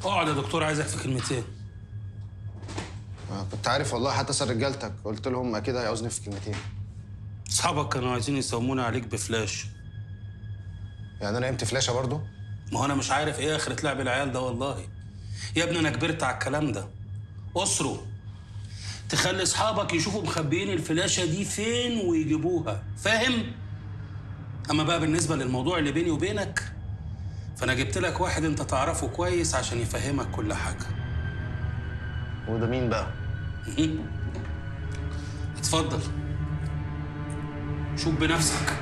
اقعد يا دكتور، عايزك في كلمتين. كنت عارف والله، حتى اسال رجالتك قلت لهم اكيد هيعوزني في كلمتين. اصحابك كانوا عايزين يسموني عليك بفلاش. يعني انا قمت فلاشه برضو؟ ما هو انا مش عارف ايه اخرة لعب العيال ده والله. يا ابني انا كبرت على الكلام ده. اسره تخلي اصحابك يشوفوا مخبيين الفلاشه دي فين ويجيبوها، فاهم؟ اما بقى بالنسبه للموضوع اللي بيني وبينك، فانا جبت لك واحد انت تعرفه كويس عشان يفهمك كل حاجه. وده مين بقى؟ اتفضل شوف بنفسك.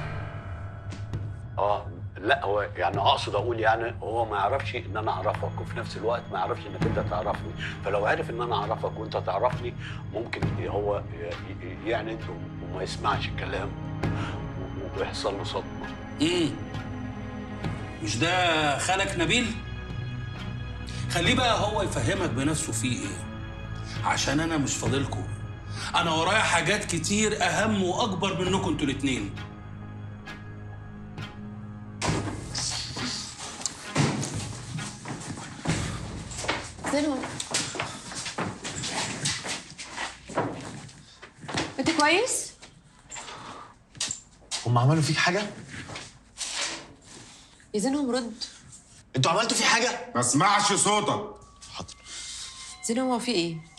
لا هو يعني اقصد اقول يعني هو ما يعرفش ان انا اعرفك، وفي نفس الوقت ما يعرفش انك انت تعرفني، فلو عرف ان انا اعرفك وانت تعرفني ممكن هو يعند وما يسمعش الكلام ويحصل له صدمه. مش ده خالك نبيل؟ خليه بقى هو يفهمك بنفسه فيه ايه، عشان انا مش فاضلكم. انا ورايا حاجات كتير اهم واكبر منكم انتوا الاتنين. زينو، انت كويس؟ هم عملوا فيك حاجة؟ يا زينهم رد. انتوا عملتوا فيه حاجة؟ ما اسمعش صوتك. حاضر. زينو، هو في ايه؟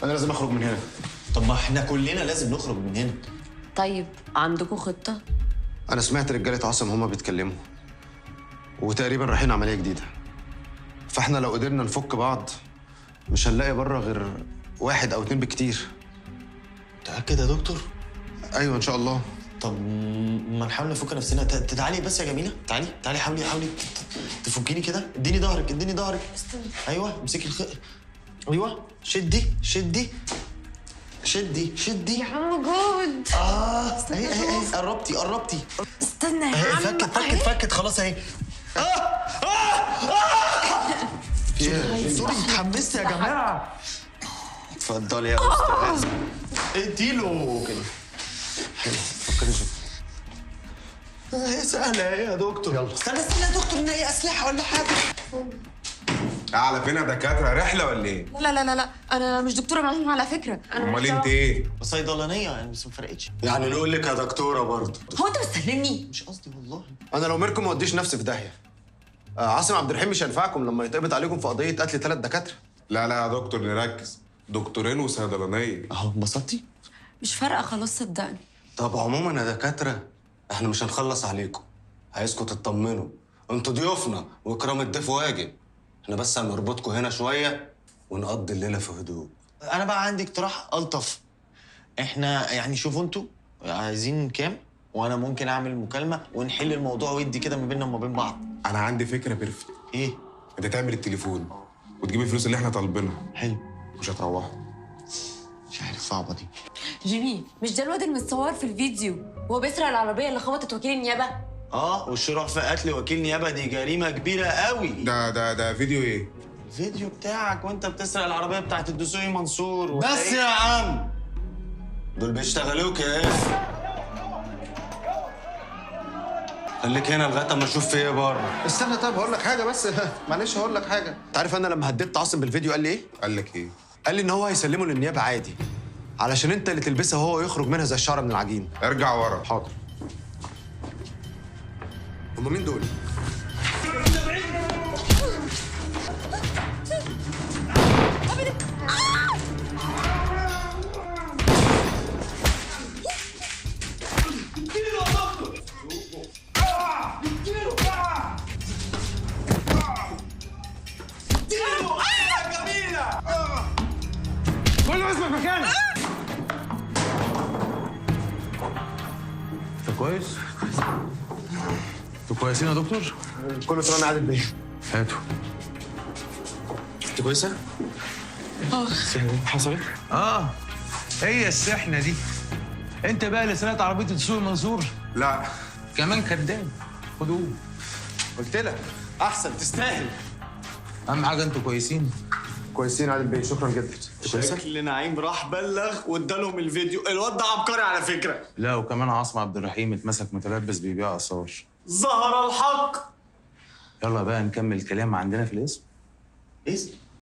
انا لازم اخرج من هنا. طب ما احنا كلنا لازم نخرج من هنا. طيب عندكم خطة؟ انا سمعت رجاله عاصم هما بيتكلموا وتقريبا رايحين عمليه جديده، فاحنا لو قدرنا نفك بعض مش هنلاقي بره غير واحد او اتنين بكتير. متأكد يا دكتور؟ ايوه ان شاء الله. طب ما نحاول نفك نفسنا. تعالي بس يا جميلة، تعالي حاولي تفكيني كده. اديني ظهرك. استنى. ايوه امسكي ايوه شدي. يا عم جود. اهي قربتي. استنى يا عم. فكت خلاص اهي. سوري اتحمست يا جماعة. اتفضلي يا استاذ. اديله كده. حلو، فكرني شوف. هي سهلة يا دكتور. يلا. استنى يا دكتور، ان هي اسلحة ولا حاجة. على فين يا دكاتره، رحله ولا ايه؟ لا، انا مش دكتورة معاهم على فكرة. انا امال انت ايه؟ صيدلانية يعني، بس ما فرقتش. يعني نقول لك يا دكتوره برضه. هو انت مستهلني؟ مش قصدي والله. انا لو منكم ما اوديش نفسي في داهيه. عاصم عبد الرحيم مش هينفعكم لما يتقبض عليكم في قضيه قتل 3 دكاتره. لا يا دكتور نركز، دكتورين وصيدلانيه. اهو انبسطتي؟ مش فارقة خلاص صدقني. طب عموما يا دكاترة احنا مش هنخلص عليكم، عايزكم تطمنوا، انتوا ضيوفنا واكرام الضيف واجب. احنا بس هنربطكم هنا شوية ونقضي الليلة في هدوء. انا بقى عندي اقتراح الطف. احنا يعني شوفوا انتوا عايزين كام، وانا ممكن اعمل مكالمة ونحل الموضوع ودي كده ما بيننا وما بين بعض. انا عندي فكره بيرفكت. ايه؟ انت تعمل التليفون وتجيب الفلوس اللي احنا طالبينها. حلو. مش هتروحوا. مش عارف، صعبة دي. جيمي، مش ده الواد المتصور في الفيديو وهو بيسرق العربية اللي خبطت وكيل النيابة؟ والشروع في قتل وكيل نيابة دي جريمة كبيرة قوي. ده فيديو ايه؟ الفيديو بتاعك وانت بتسرق العربية بتاعت الدسوقي منصور. بس يا عم، دول بيشتغلوك يا اخي. خليك هنا لغايه اما اشوف في ايه بره. استنى، طب هقول لك حاجه بس. معلش هقول لك حاجه. انت عارف انا لما هددت عاصم بالفيديو قال لي ايه؟ قال لك ايه؟ قال لي ان هو هيسلمه للنيابه عادي، علشان انت اللي تلبسها وهو يخرج منها زي الشعره من العجين. ارجع ورا. حاضر. هم مين دول؟ كله اسمك مكانك. انت كويس؟ انتوا كويسين يا دكتور؟ كله تمام يا عادل بيه. هاتوا. انت كويسه؟ حصلت؟ هي السحنه دي. انت بقى اللي سرقت عربيه السوق منصور؟ لا كمان كداب. خدوه. قلت لك احسن تستاهل. اهم حاجه انتوا كويسين. كويسين يا عادل بيه، شكرا جدا. شكل نعيم راح بلغ وادالهم الفيديو. الواد ده عبقري على فكره. لا وكمان عاصم عبد الرحيم اتمسك متلبس بيبيع اثار. ظهر الحق. يلا بقى نكمل كلام عندنا في الاسم. اسم